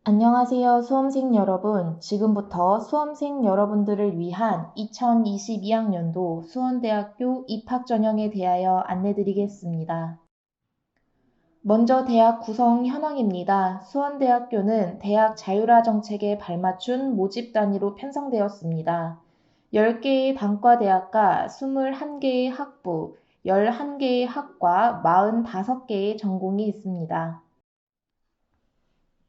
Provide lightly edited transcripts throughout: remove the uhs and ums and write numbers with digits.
안녕하세요, 수험생 여러분. 지금부터 수험생 여러분들을 위한 2022학년도 수원대학교 입학전형에 대하여 안내드리겠습니다. 먼저 대학 구성 현황입니다. 수원대학교는 대학 자율화 정책에 발맞춘 모집 단위로 편성되었습니다. 10개의 단과대학과 21개의 학부, 11개의 학과, 45개의 전공이 있습니다.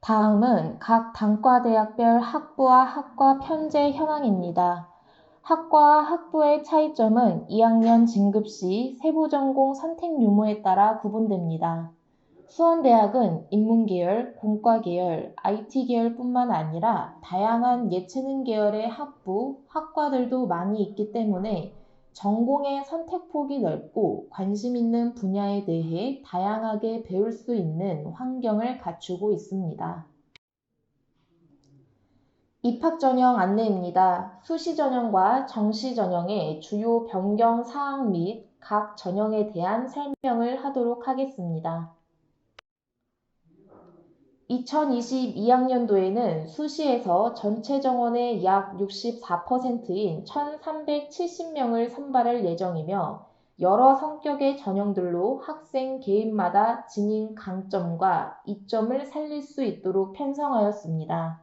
다음은 각 단과대학별 학부와 학과 편제 현황입니다. 학과와 학부의 차이점은 2학년 진급 시 세부전공 선택 유무에 따라 구분됩니다. 수원대학은 인문계열, 공과계열, IT계열뿐만 아니라 다양한 예체능 계열의 학부, 학과들도 많이 있기 때문에 전공의 선택폭이 넓고 관심 있는 분야에 대해 다양하게 배울 수 있는 환경을 갖추고 있습니다. 입학전형 안내입니다. 수시전형과 정시전형의 주요 변경 사항 및 각 전형에 대한 설명을 하도록 하겠습니다. 2022학년도에는 수시에서 전체 정원의 약 64%인 1,370명을 선발할 예정이며 여러 성격의 전형들로 학생 개인마다 진행 강점과 이점을 살릴 수 있도록 편성하였습니다.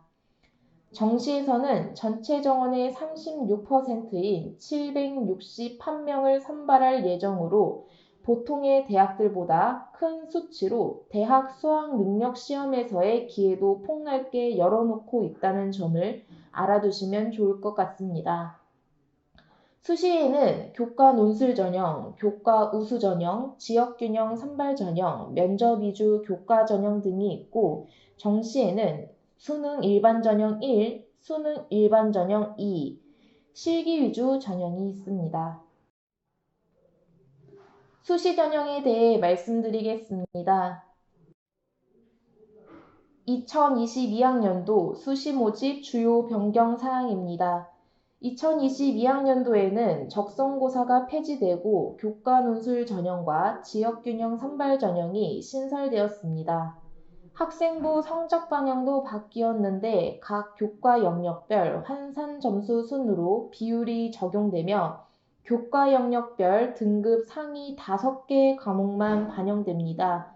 정시에서는 전체 정원의 36%인 761명을 선발할 예정으로 보통의 대학들보다 큰 수치로 대학 수학능력시험에서의 기회도 폭넓게 열어놓고 있다는 점을 알아두시면 좋을 것 같습니다. 수시에는 교과 논술 전형, 교과 우수 전형, 지역균형 선발 전형, 면접 위주 교과 전형 등이 있고 정시에는 수능 일반 전형 1, 수능 일반 전형 2, 실기 위주 전형이 있습니다. 수시 전형에 대해 말씀드리겠습니다. 2022학년도 수시 모집 주요 변경 사항입니다. 2022학년도에는 적성고사가 폐지되고 교과 논술 전형과 지역균형 선발 전형이 신설되었습니다. 학생부 성적 반영도 바뀌었는데 각 교과 영역별 환산 점수 순으로 비율이 적용되며 교과 영역별 등급 상위 5개 과목만 반영됩니다.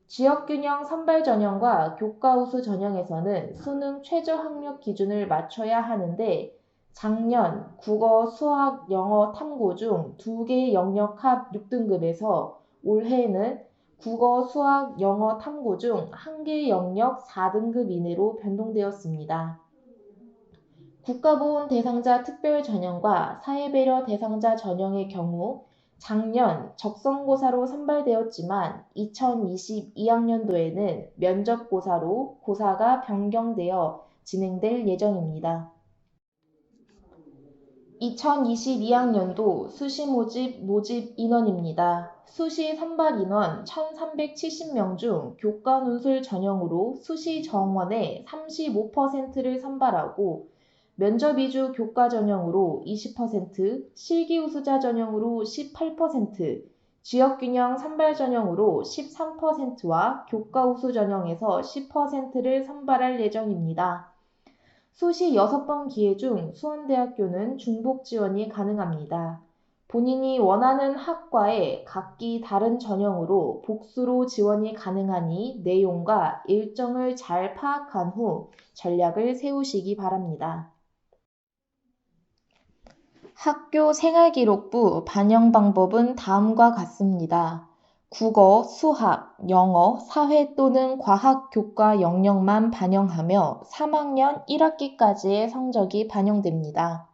지역균형 선발 전형과 교과 우수 전형에서는 수능 최저 학력 기준을 맞춰야 하는데 작년 국어, 수학, 영어, 탐구 중 2개 영역 합 6등급에서 올해는 국어, 수학, 영어, 탐구 중 1개 영역 4등급 이내로 변동되었습니다. 국가보훈 대상자 특별 전형과 사회배려 대상자 전형의 경우 작년 적성고사로 선발되었지만 2022학년도에는 면접고사로 고사가 변경되어 진행될 예정입니다. 2022학년도 수시 모집 인원입니다. 수시 선발 인원 1,370명 중 교과 논술 전형으로 수시 정원의 35%를 선발하고 면접 위주 교과 전형으로 20%, 실기 우수자 전형으로 18%, 지역균형 선발 전형으로 13%와 교과 우수 전형에서 10%를 선발할 예정입니다. 수시 6번 기회 중 수원대학교는 중복 지원이 가능합니다. 본인이 원하는 학과에 각기 다른 전형으로 복수로 지원이 가능하니 내용과 일정을 잘 파악한 후 전략을 세우시기 바랍니다. 학교 생활기록부 반영 방법은 다음과 같습니다. 국어, 수학, 영어, 사회 또는 과학 교과 영역만 반영하며 3학년 1학기까지의 성적이 반영됩니다.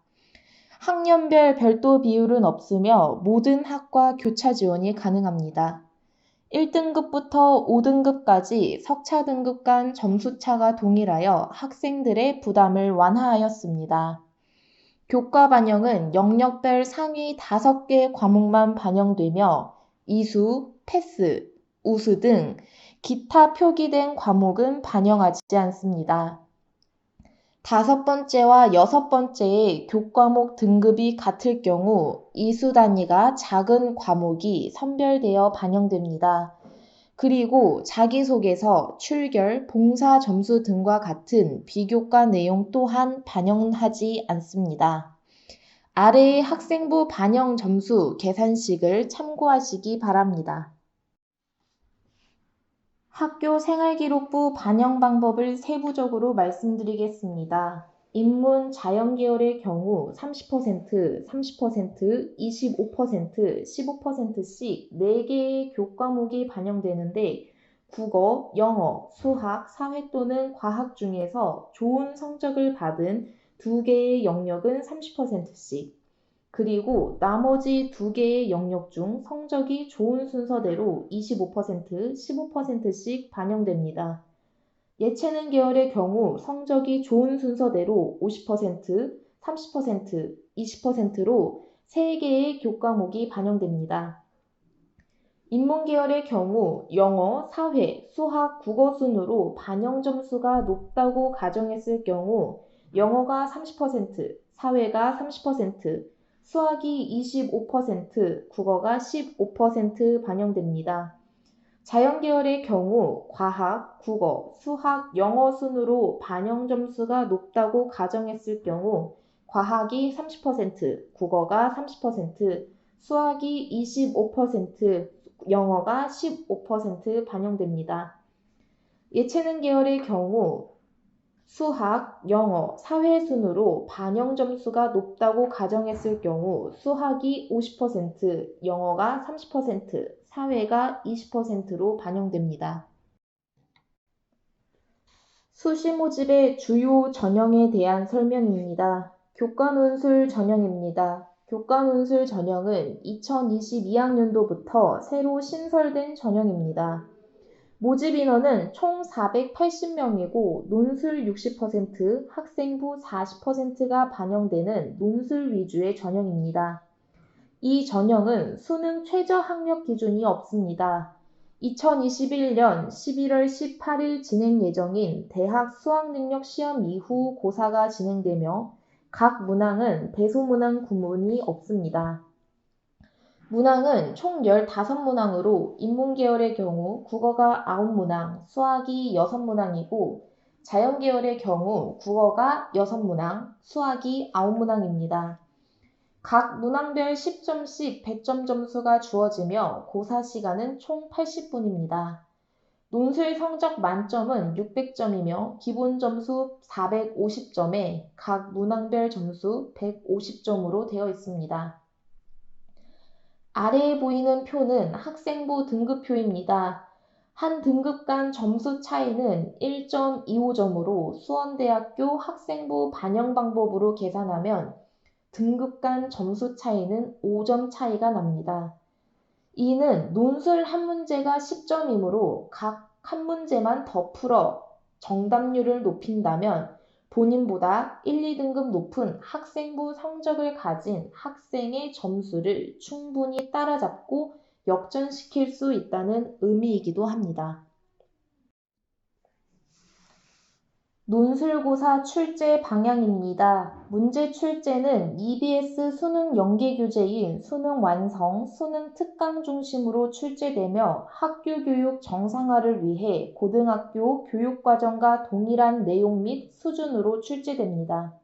학년별 별도 비율은 없으며 모든 학과 교차 지원이 가능합니다. 1등급부터 5등급까지 석차 등급 간 점수차가 동일하여 학생들의 부담을 완화하였습니다. 교과 반영은 영역별 상위 5개 과목만 반영되며 이수, 패스, 우수 등 기타 표기된 과목은 반영하지 않습니다. 5번째와 6번째의 교과목 등급이 같을 경우 이수 단위가 작은 과목이 선별되어 반영됩니다. 그리고 자기소개서, 출결, 봉사 점수 등과 같은 비교과 내용 또한 반영하지 않습니다. 아래의 학생부 반영 점수 계산식을 참고하시기 바랍니다. 학교 생활기록부 반영 방법을 세부적으로 말씀드리겠습니다. 인문, 자연 계열의 경우 30%, 30%, 25%, 15%씩 4개의 교과목이 반영되는데 국어, 영어, 수학, 사회 또는 과학 중에서 좋은 성적을 받은 2개의 영역은 30%씩, 그리고 나머지 2개의 영역 중 성적이 좋은 순서대로 25%, 15%씩 반영됩니다. 예체능 계열의 경우 성적이 좋은 순서대로 50%, 30%, 20%로 3개의 교과목이 반영됩니다. 인문 계열의 경우 영어, 사회, 수학, 국어 순으로 반영 점수가 높다고 가정했을 경우 영어가 30%, 사회가 30%, 수학이 25%, 국어가 15% 반영됩니다. 자연 계열의 경우 과학, 국어, 수학, 영어 순으로 반영 점수가 높다고 가정했을 경우 과학이 30%, 국어가 30%, 수학이 25%, 영어가 15% 반영됩니다. 예체능 계열의 경우 수학, 영어, 사회 순으로 반영 점수가 높다고 가정했을 경우 수학이 50%, 영어가 30%, 사회가 20%로 반영됩니다. 수시 모집의 주요 전형에 대한 설명입니다. 교과 논술 전형입니다. 교과 논술 전형은 2022학년도부터 새로 신설된 전형입니다. 모집 인원은 총 480명이고 논술 60%, 학생부 40%가 반영되는 논술 위주의 전형입니다. 이 전형은 수능 최저 학력 기준이 없습니다. 2021년 11월 18일 진행 예정인 대학 수학능력 시험 이후 고사가 진행되며 각 문항은 대소문항 구문이 없습니다. 문항은 총 15문항으로 인문계열의 경우 국어가 9문항, 수학이 6문항이고 자연계열의 경우 국어가 6문항, 수학이 9문항입니다. 각 문항별 10점씩 100점 점수가 주어지며 고사 시간은 총 80분입니다. 논술 성적 만점은 600점이며 기본 점수 450점에 각 문항별 점수 150점으로 되어 있습니다. 아래에 보이는 표는 학생부 등급표입니다. 한 등급 간 점수 차이는 1.25점으로 수원대학교 학생부 반영 방법으로 계산하면 등급 간 점수 차이는 5점 차이가 납니다. 이는 논술 한 문제가 10점이므로 각 한 문제만 더 풀어 정답률을 높인다면 본인보다 1, 2등급 높은 학생부 성적을 가진 학생의 점수를 충분히 따라잡고 역전시킬 수 있다는 의미이기도 합니다. 논술고사 출제 방향입니다. 문제 출제는 EBS 수능 연계교재인 수능 완성, 수능 특강 중심으로 출제되며 학교 교육 정상화를 위해 고등학교 교육과정과 동일한 내용 및 수준으로 출제됩니다.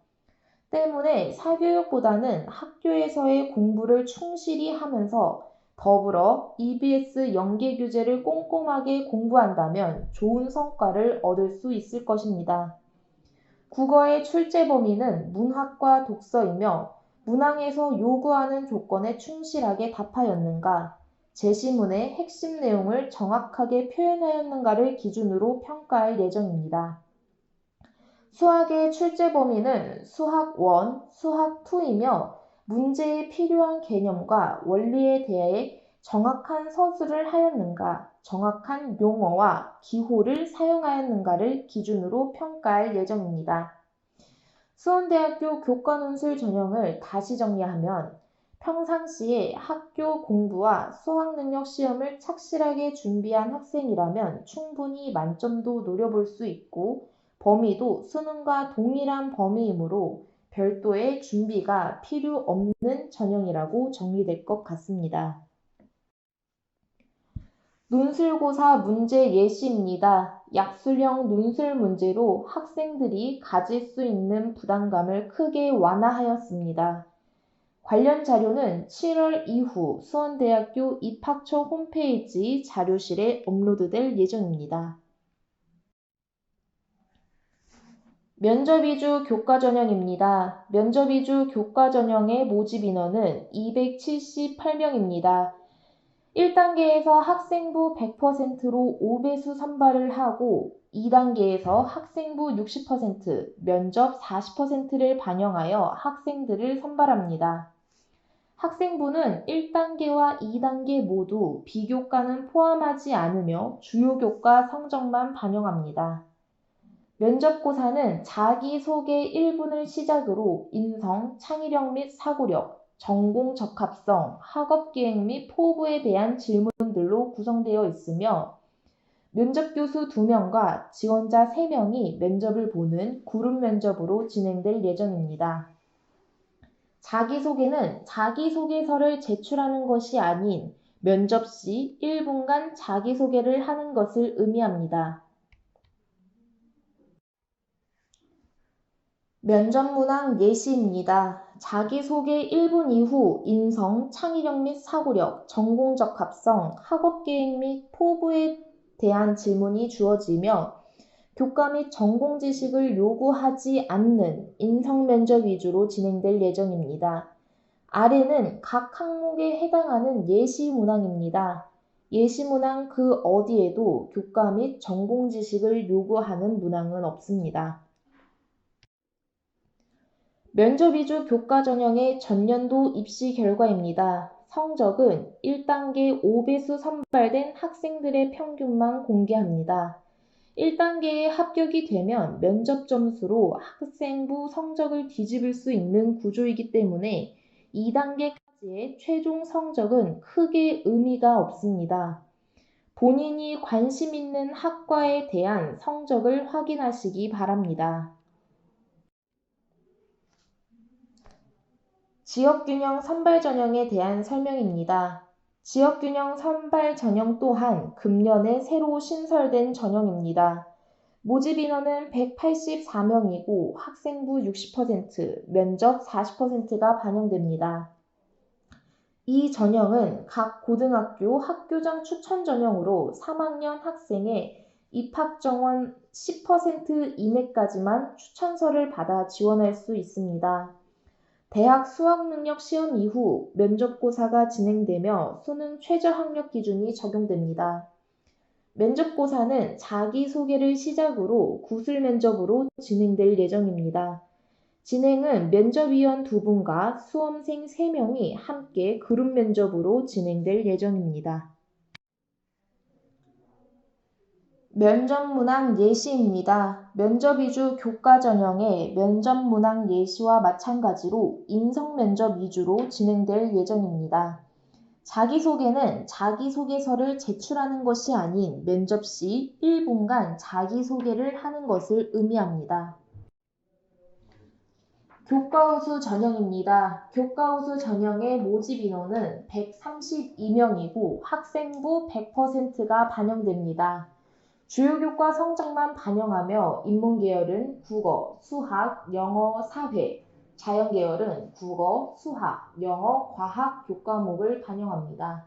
때문에 사교육보다는 학교에서의 공부를 충실히 하면서 더불어 EBS 연계교재를 꼼꼼하게 공부한다면 좋은 성과를 얻을 수 있을 것입니다. 국어의 출제 범위는 문학과 독서이며 문항에서 요구하는 조건에 충실하게 답하였는가, 제시문의 핵심 내용을 정확하게 표현하였는가를 기준으로 평가할 예정입니다. 수학의 출제 범위는 수학 1, 수학 2이며 문제에 필요한 개념과 원리에 대해 정확한 서술을 하였는가, 정확한 용어와 기호를 사용하였는가를 기준으로 평가할 예정입니다. 수원대학교 교과논술 전형을 다시 정리하면 평상시에 학교 공부와 수학능력 시험을 착실하게 준비한 학생이라면 충분히 만점도 노려볼 수 있고 범위도 수능과 동일한 범위이므로 별도의 준비가 필요 없는 전형이라고 정리될 것 같습니다. 논술고사 문제 예시입니다. 약술형 논술 문제로 학생들이 가질 수 있는 부담감을 크게 완화하였습니다. 관련 자료는 7월 이후 수원대학교 입학처 홈페이지 자료실에 업로드될 예정입니다. 면접 위주 교과 전형입니다. 면접 위주 교과 전형의 모집 인원은 278명입니다. 1단계에서 학생부 100%로 5배수 선발을 하고 2단계에서 학생부 60%, 면접 40%를 반영하여 학생들을 선발합니다. 학생부는 1단계와 2단계 모두 비교과는 포함하지 않으며 주요 교과 성적만 반영합니다. 면접고사는 자기소개 1분을 시작으로 인성, 창의력 및 사고력, 전공 적합성, 학업기획 및 포부에 대한 질문들로 구성되어 있으며 면접교수 2명과 지원자 3명이 면접을 보는 그룹 면접으로 진행될 예정입니다. 자기소개는 자기소개서를 제출하는 것이 아닌 면접 시 1분간 자기소개를 하는 것을 의미합니다. 면접 문항 예시입니다. 자기소개 1분 이후 인성, 창의력 및 사고력, 전공 적합성, 학업계획 및 포부에 대한 질문이 주어지며 교과 및 전공 지식을 요구하지 않는 인성 면접 위주로 진행될 예정입니다. 아래는 각 항목에 해당하는 예시 문항입니다. 예시 문항 그 어디에도 교과 및 전공 지식을 요구하는 문항은 없습니다. 면접 위주 교과 전형의 전년도 입시 결과입니다. 성적은 1단계 5배수 선발된 학생들의 평균만 공개합니다. 1단계에 합격이 되면 면접 점수로 학생부 성적을 뒤집을 수 있는 구조이기 때문에 2단계까지의 최종 성적은 크게 의미가 없습니다. 본인이 관심 있는 학과에 대한 성적을 확인하시기 바랍니다. 지역균형 선발 전형에 대한 설명입니다. 지역균형 선발 전형 또한 금년에 새로 신설된 전형입니다. 모집 인원은 184명이고 학생부 60%, 면접 40%가 반영됩니다. 이 전형은 각 고등학교 학교장 추천 전형으로 3학년 학생의 입학 정원 10% 이내까지만 추천서를 받아 지원할 수 있습니다. 대학 수학능력 시험 이후 면접고사가 진행되며 수능 최저학력 기준이 적용됩니다. 면접고사는 자기소개를 시작으로 구술면접으로 진행될 예정입니다. 진행은 면접위원 2분과 수험생 3명이 함께 그룹 면접으로 진행될 예정입니다. 면접 문항 예시입니다. 면접 위주 교과 전형의 면접 문항 예시와 마찬가지로 인성 면접 위주로 진행될 예정입니다. 자기소개는 자기소개서를 제출하는 것이 아닌 면접 시 1분간 자기소개를 하는 것을 의미합니다. 교과우수 전형입니다. 교과우수 전형의 모집 인원은 132명이고 학생부 100%가 반영됩니다. 주요 교과 성적만 반영하며 인문계열은 국어, 수학, 영어, 사회, 자연계열은 국어, 수학, 영어, 과학 교과목을 반영합니다.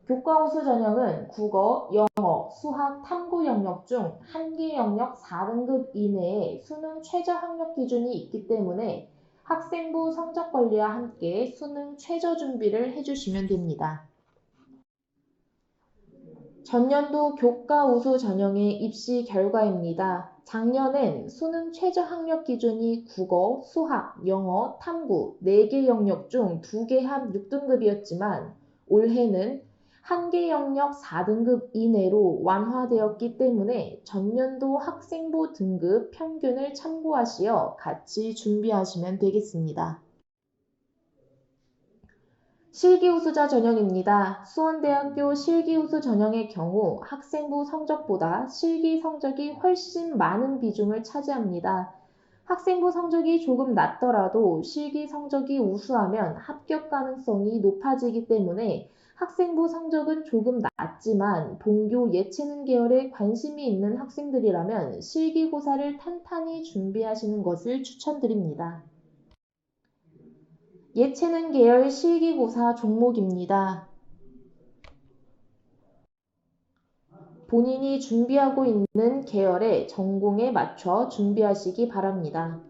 교과우수 전형은 국어, 영어, 수학, 탐구 영역 중 한 개 영역 4등급 이내에 수능 최저 학력 기준이 있기 때문에 학생부 성적 관리와 함께 수능 최저 준비를 해주시면 됩니다. 전년도 교과 우수 전형의 입시 결과입니다. 작년엔 수능 최저 학력 기준이 국어, 수학, 영어, 탐구 4개 영역 중 2개 합 6등급이었지만 올해는 한 개 영역 4등급 이내로 완화되었기 때문에 전년도 학생부 등급 평균을 참고하시어 같이 준비하시면 되겠습니다. 실기우수자 전형입니다. 수원대학교 실기우수 전형의 경우 학생부 성적보다 실기 성적이 훨씬 많은 비중을 차지합니다. 학생부 성적이 조금 낮더라도 실기 성적이 우수하면 합격 가능성이 높아지기 때문에 학생부 성적은 조금 낮지만 본교 예체능 계열에 관심이 있는 학생들이라면 실기고사를 탄탄히 준비하시는 것을 추천드립니다. 예체능 계열 실기고사 종목입니다. 본인이 준비하고 있는 계열의 전공에 맞춰 준비하시기 바랍니다.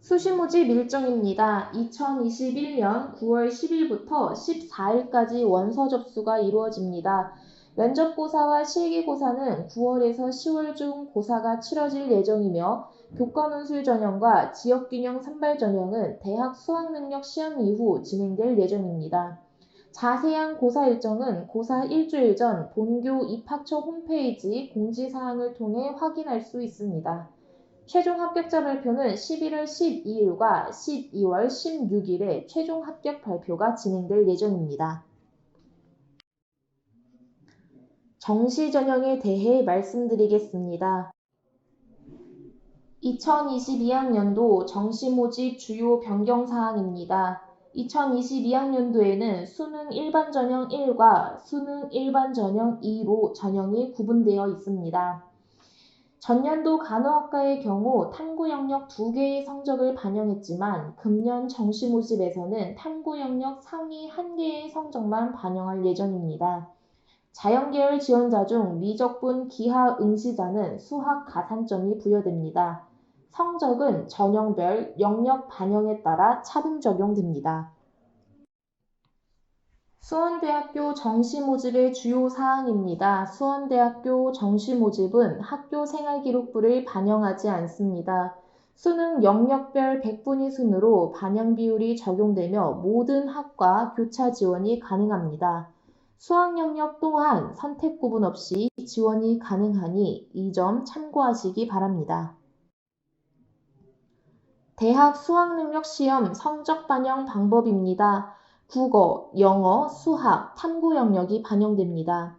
수시모집 일정입니다. 2021년 9월 10일부터 14일까지 원서 접수가 이루어집니다. 면접고사와 실기고사는 9월에서 10월 중 고사가 치러질 예정이며 교과논술 전형과 지역균형 선발 전형은 대학 수학능력 시험 이후 진행될 예정입니다. 자세한 고사 일정은 고사 일주일 전 본교 입학처 홈페이지 공지사항을 통해 확인할 수 있습니다. 최종 합격자 발표는 11월 12일과 12월 16일에 최종 합격 발표가 진행될 예정입니다. 정시 전형에 대해 말씀드리겠습니다. 2022학년도 정시 모집 주요 변경 사항입니다. 2022학년도에는 수능 일반 전형 1과 수능 일반 전형 2로 전형이 구분되어 있습니다. 전년도 간호학과의 경우 탐구 영역 2개의 성적을 반영했지만 금년 정시 모집에서는 탐구 영역 상위 1개의 성적만 반영할 예정입니다. 자연계열 지원자 중 미적분 기하 응시자는 수학 가산점이 부여됩니다. 성적은 전형별 영역 반영에 따라 차등 적용됩니다. 수원대학교 정시 모집의 주요 사항입니다. 수원대학교 정시 모집은 학교 생활기록부를 반영하지 않습니다. 수능 영역별 백분위 순으로 반영 비율이 적용되며 모든 학과 교차 지원이 가능합니다. 수학 영역 또한 선택 구분 없이 지원이 가능하니 이 점 참고하시기 바랍니다. 대학 수학능력 시험 성적 반영 방법입니다. 국어, 영어, 수학, 탐구 영역이 반영됩니다.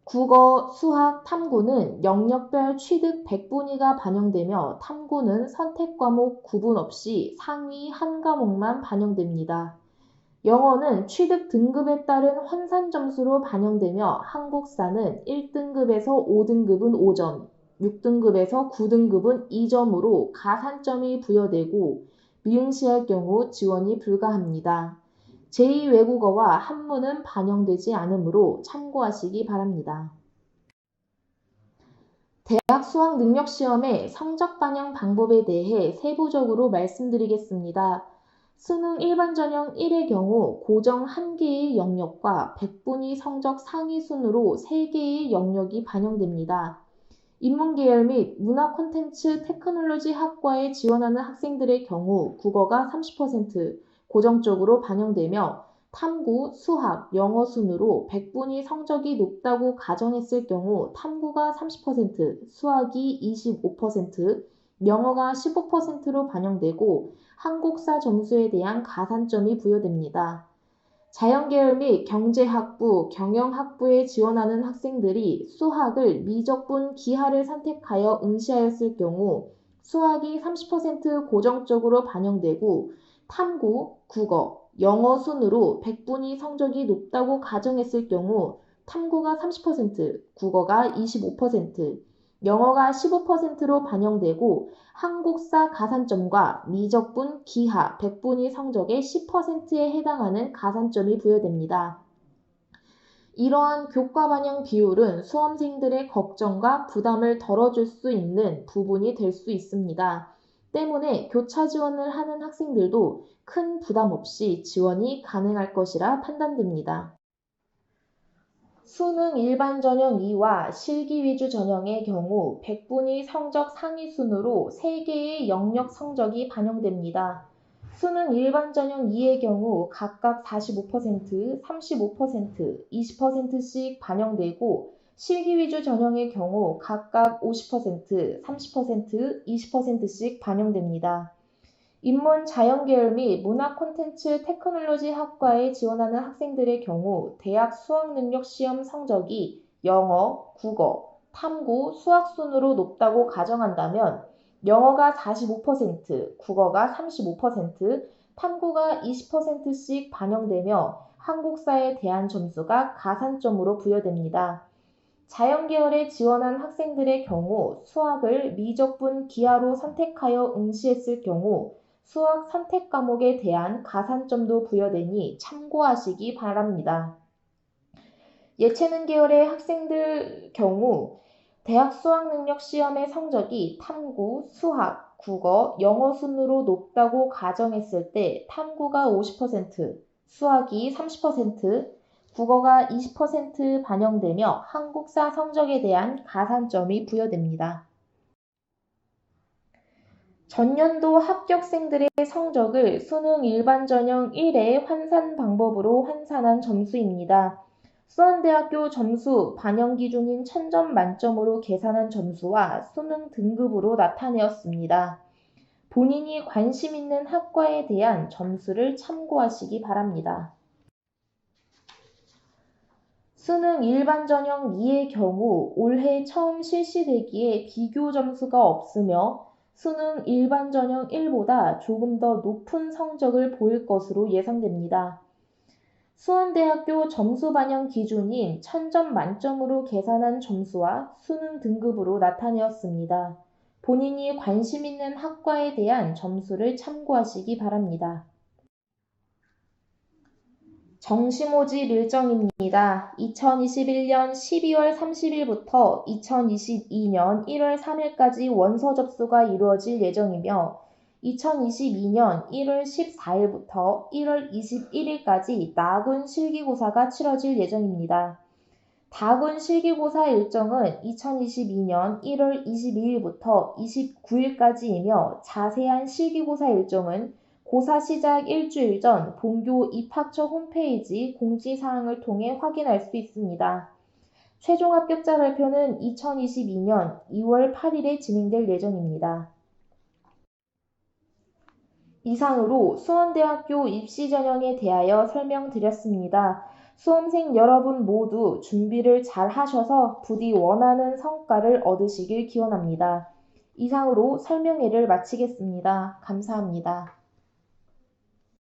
국어, 수학, 탐구는 영역별 취득 100분위가 반영되며 탐구는 선택 과목 구분 없이 상위 한 과목만 반영됩니다. 영어는 취득 등급에 따른 환산 점수로 반영되며 한국사는 1등급에서 5등급은 5점, 6등급에서 9등급은 2점으로 가산점이 부여되고 미응시할 경우 지원이 불가합니다. 제2외국어와 한문은 반영되지 않으므로 참고하시기 바랍니다. 대학 수학능력시험의 성적 반영 방법에 대해 세부적으로 말씀드리겠습니다. 수능 일반 전형 1의 경우 고정 1개의 영역과 백분위 성적 상위 순으로 3개의 영역이 반영됩니다. 인문계열 및 문화 콘텐츠 테크놀로지 학과에 지원하는 학생들의 경우 국어가 30% 고정적으로 반영되며 탐구, 수학, 영어 순으로 백분위 성적이 높다고 가정했을 경우 탐구가 30%, 수학이 25%, 영어가 15%로 반영되고 한국사 점수에 대한 가산점이 부여됩니다. 자연계열 및 경제학부, 경영학부에 지원하는 학생들이 수학을 미적분 기하를 선택하여 응시하였을 경우 수학이 30% 고정적으로 반영되고 탐구, 국어, 영어 순으로 백분위 성적이 높다고 가정했을 경우 탐구가 30%, 국어가 25%, 영어가 15%로 반영되고 한국사 가산점과 미적분 기하 백분위 성적의 10%에 해당하는 가산점이 부여됩니다. 이러한 교과 반영 비율은 수험생들의 걱정과 부담을 덜어줄 수 있는 부분이 될 수 있습니다. 때문에 교차 지원을 하는 학생들도 큰 부담 없이 지원이 가능할 것이라 판단됩니다. 수능 일반 전형 2와 실기 위주 전형의 경우 백분위 성적 상위 순으로 3개의 영역 성적이 반영됩니다. 수능 일반 전형 2의 경우 각각 45%, 35%, 20%씩 반영되고 실기 위주 전형의 경우 각각 50%, 30%, 20%씩 반영됩니다. 인문 자연계열 및 문화 콘텐츠 테크놀로지 학과에 지원하는 학생들의 경우 대학 수학능력 시험 성적이 영어, 국어, 탐구, 수학 순으로 높다고 가정한다면 영어가 45%, 국어가 35%, 탐구가 20%씩 반영되며 한국사에 대한 점수가 가산점으로 부여됩니다. 자연계열에 지원한 학생들의 경우 수학을 미적분 기하로 선택하여 응시했을 경우 수학 선택 과목에 대한 가산점도 부여되니 참고하시기 바랍니다. 예체능 계열의 학생들 경우 대학 수학능력 시험의 성적이 탐구, 수학, 국어, 영어 순으로 높다고 가정했을 때 탐구가 50%, 수학이 30%, 국어가 20% 반영되며 한국사 성적에 대한 가산점이 부여됩니다. 전년도 합격생들의 성적을 수능 일반 전형 1회 환산 방법으로 환산한 점수입니다. 수원대학교 점수 반영 기준인 1000점 만점으로 계산한 점수와 수능 등급으로 나타내었습니다. 본인이 관심 있는 학과에 대한 점수를 참고하시기 바랍니다. 수능 일반 전형 2의 경우 올해 처음 실시되기에 비교 점수가 없으며 수능 일반 전형 1보다 조금 더 높은 성적을 보일 것으로 예상됩니다. 수원대학교 점수 반영 기준인 1000점 만점으로 계산한 점수와 수능 등급으로 나타내었습니다. 본인이 관심 있는 학과에 대한 점수를 참고하시기 바랍니다. 정시모집 일정입니다. 2021년 12월 30일부터 2022년 1월 3일까지 원서 접수가 이루어질 예정이며 2022년 1월 14일부터 1월 21일까지 나군 실기고사가 치러질 예정입니다. 다군 실기고사 일정은 2022년 1월 22일부터 29일까지이며 자세한 실기고사 일정은 고사 시작 일주일 전 본교 입학처 홈페이지 공지사항을 통해 확인할 수 있습니다. 최종 합격자 발표는 2022년 2월 8일에 진행될 예정입니다. 이상으로 수원대학교 입시 전형에 대하여 설명드렸습니다. 수험생 여러분 모두 준비를 잘 하셔서 부디 원하는 성과를 얻으시길 기원합니다. 이상으로 설명회를 마치겠습니다. 감사합니다.